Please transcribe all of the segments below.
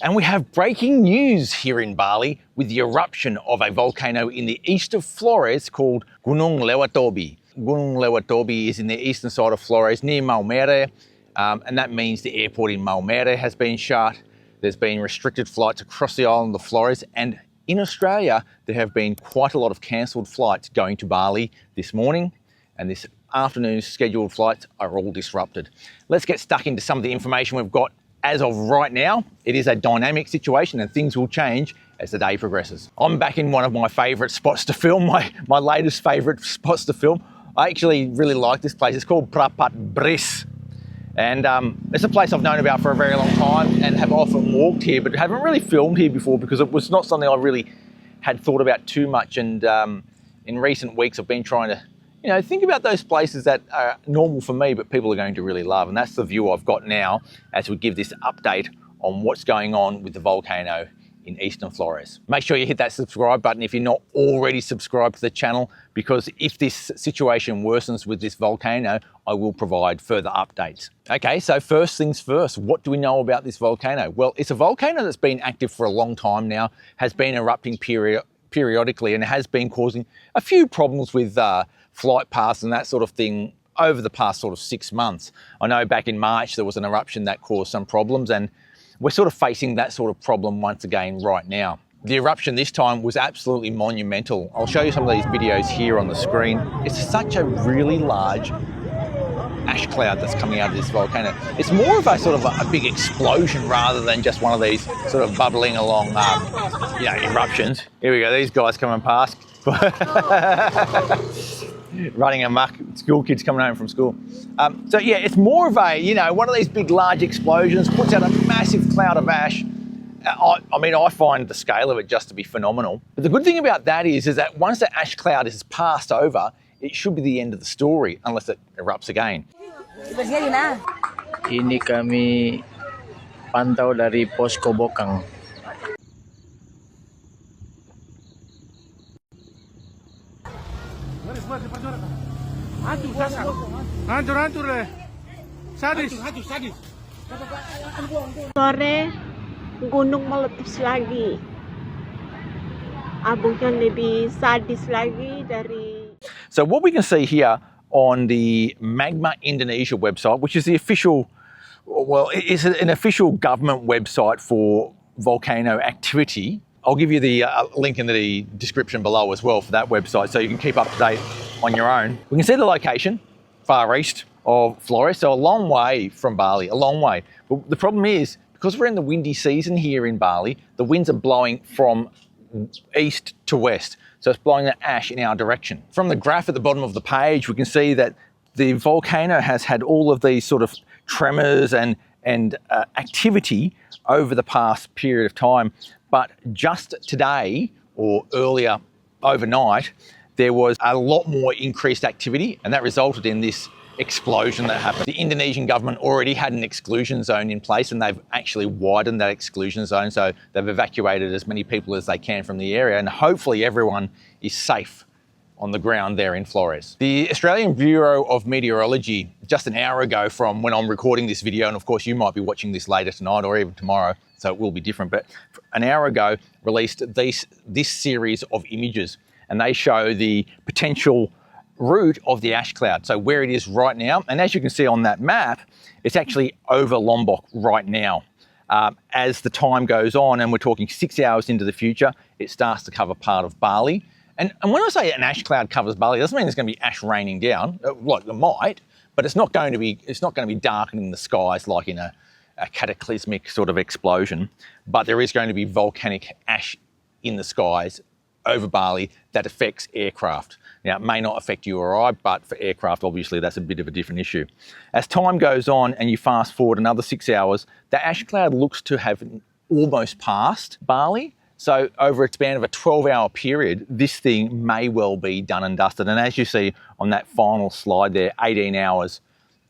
And we have breaking news here in Bali with the eruption of a volcano in the east of Flores called Gunung Lewotobi. Gunung Lewotobi is in the eastern side of Flores near Maumere, and that means the airport in Maumere has been shut. There's been restricted flights across the island of Flores, and in Australia there have been quite a lot of cancelled flights going to Bali this morning, and this afternoon's scheduled flights are all disrupted. Let's get stuck into some of the information we've got. As of right now, it is a dynamic situation and things will change as the day progresses. I'm back in one of my favourite spots to film, my latest favourite spots to film. I actually really like this place. It's called Prapat Bris. And it's a place I've known about for a very long time and have often walked here, but haven't really filmed here before because it was not something I really had thought about too much. And in recent weeks, I've been trying to think about those places that are normal for me, but people are going to really love. And that's the view I've got now as we give this update on what's going on with the volcano in eastern Flores. Make sure you hit that subscribe button if you're not already subscribed to the channel, because if this situation worsens with this volcano, I will provide further updates. Okay, so first things first, what do we know about this volcano? Well, it's a volcano that's been active for a long time now, has been erupting periodically, and has been causing a few problems with flight paths and that sort of thing over the past sort of 6 months. I know back in March there was an eruption that caused some problems, and we're sort of facing that sort of problem once again right now. The eruption this time was absolutely monumental. I'll show you some of these videos here on the screen. It's such a really large ash cloud that's coming out of this volcano. It's more of a sort of a big explosion rather than just one of these sort of bubbling along eruptions. Here we go, these guys coming past. Running amok, school kids coming home from school. So yeah, it's more of a, one of these big, large explosions, puts out a massive cloud of ash. I find the scale of it just to be phenomenal. But the good thing about that is that once the ash cloud is passed over, it should be the end of the story, unless it erupts again. Ini kami pantau dari posko Bokang. Hancur deh. Sadis. Sore gunung meletus lagi. Abunya lebih sadis lagi dari. So what we can see here on the Magma Indonesia website, which is the official, it's an official government website for volcano activity. I'll give you the link in the description below as well for that website, so you can keep up to date on your own. We can see the location, far east of Flores, so a long way from Bali, a long way. But the problem is, because we're in the windy season here in Bali, the winds are blowing from east to west. So it's blowing the ash in our direction. From the graph at the bottom of the page, we can see that the volcano has had all of these sort of tremors and activity over the past period of time. But just today, or earlier overnight, there was a lot more increased activity, and that resulted in this explosion that happened. The Indonesian government already had an exclusion zone in place, and they've actually widened that exclusion zone, so they've evacuated as many people as they can from the area, and hopefully everyone is safe on the ground there in Flores. The Australian Bureau of Meteorology, just an hour ago from when I'm recording this video, and of course you might be watching this later tonight or even tomorrow, so it will be different, but an hour ago released this series of images, and they show the potential route of the ash cloud, so where it is right now. And as you can see on that map, it's actually over Lombok right now. As the time goes on, and we're talking 6 hours into the future, it starts to cover part of Bali. And when I say an ash cloud covers Bali, it doesn't mean there's going to be ash raining down. Like it might, but it's not going to be darkening the skies like in a cataclysmic sort of explosion. But there is going to be volcanic ash in the skies over Bali that affects aircraft. Now, it may not affect you or I, but for aircraft, obviously, that's a bit of a different issue. As time goes on and you fast forward another 6 hours, the ash cloud looks to have almost passed Bali. So over a span of a 12-hour period, this thing may well be done and dusted. And as you see on that final slide there, 18 hours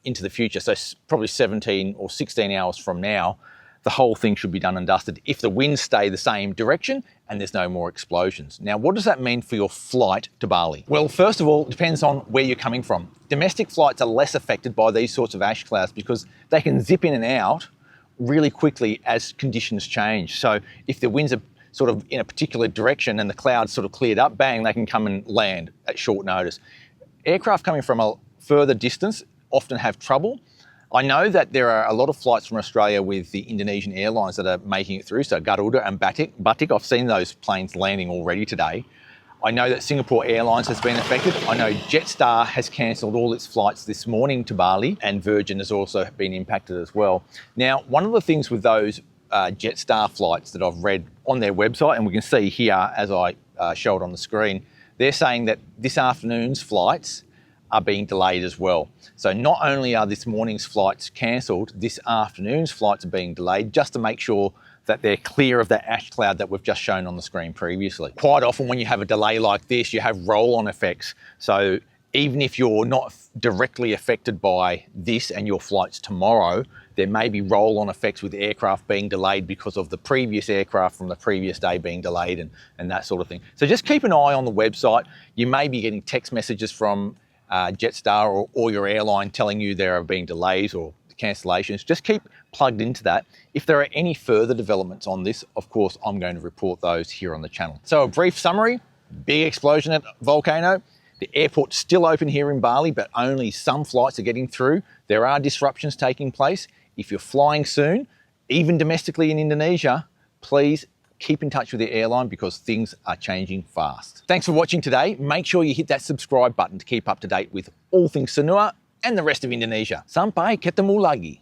into the future, so probably 17 or 16 hours from now, the whole thing should be done and dusted if the winds stay the same direction and there's no more explosions. Now, what does that mean for your flight to Bali? Well, first of all, it depends on where you're coming from. Domestic flights are less affected by these sorts of ash clouds because they can zip in and out really quickly as conditions change. So if the winds are sort of in a particular direction and the clouds sort of cleared up, bang, they can come and land at short notice. Aircraft coming from a further distance often have trouble. I know that there are a lot of flights from Australia with the Indonesian airlines that are making it through, so Garuda and Batik. I've seen those planes landing already today. I know that Singapore Airlines has been affected. I know Jetstar has cancelled all its flights this morning to Bali, and Virgin has also been impacted as well. Now, one of the things with those Jetstar flights that I've read on their website, and we can see here as I show it on the screen, they're saying that this afternoon's flights are being delayed as well. So not only are this morning's flights cancelled, this afternoon's flights are being delayed just to make sure that they're clear of that ash cloud that we've just shown on the screen previously. Quite often when you have a delay like this, you have roll-on effects. So even if you're not directly affected by this and your flight's tomorrow, there may be roll-on effects with aircraft being delayed because of the previous aircraft from the previous day being delayed and that sort of thing. So just keep an eye on the website. You may be getting text messages from Jetstar or your airline telling you there are being delays or cancellations. Just keep plugged into that. If there are any further developments on this, of course, I'm going to report those here on the channel. So a brief summary, big explosion at Volcano. The airport's still open here in Bali, but only some flights are getting through. There are disruptions taking place. If you're flying soon, even domestically in Indonesia, please keep in touch with the airline because things are changing fast. Thanks for watching today. Make sure you hit that subscribe button to keep up to date with all things Sanua and the rest of Indonesia. Sampai ketemu lagi.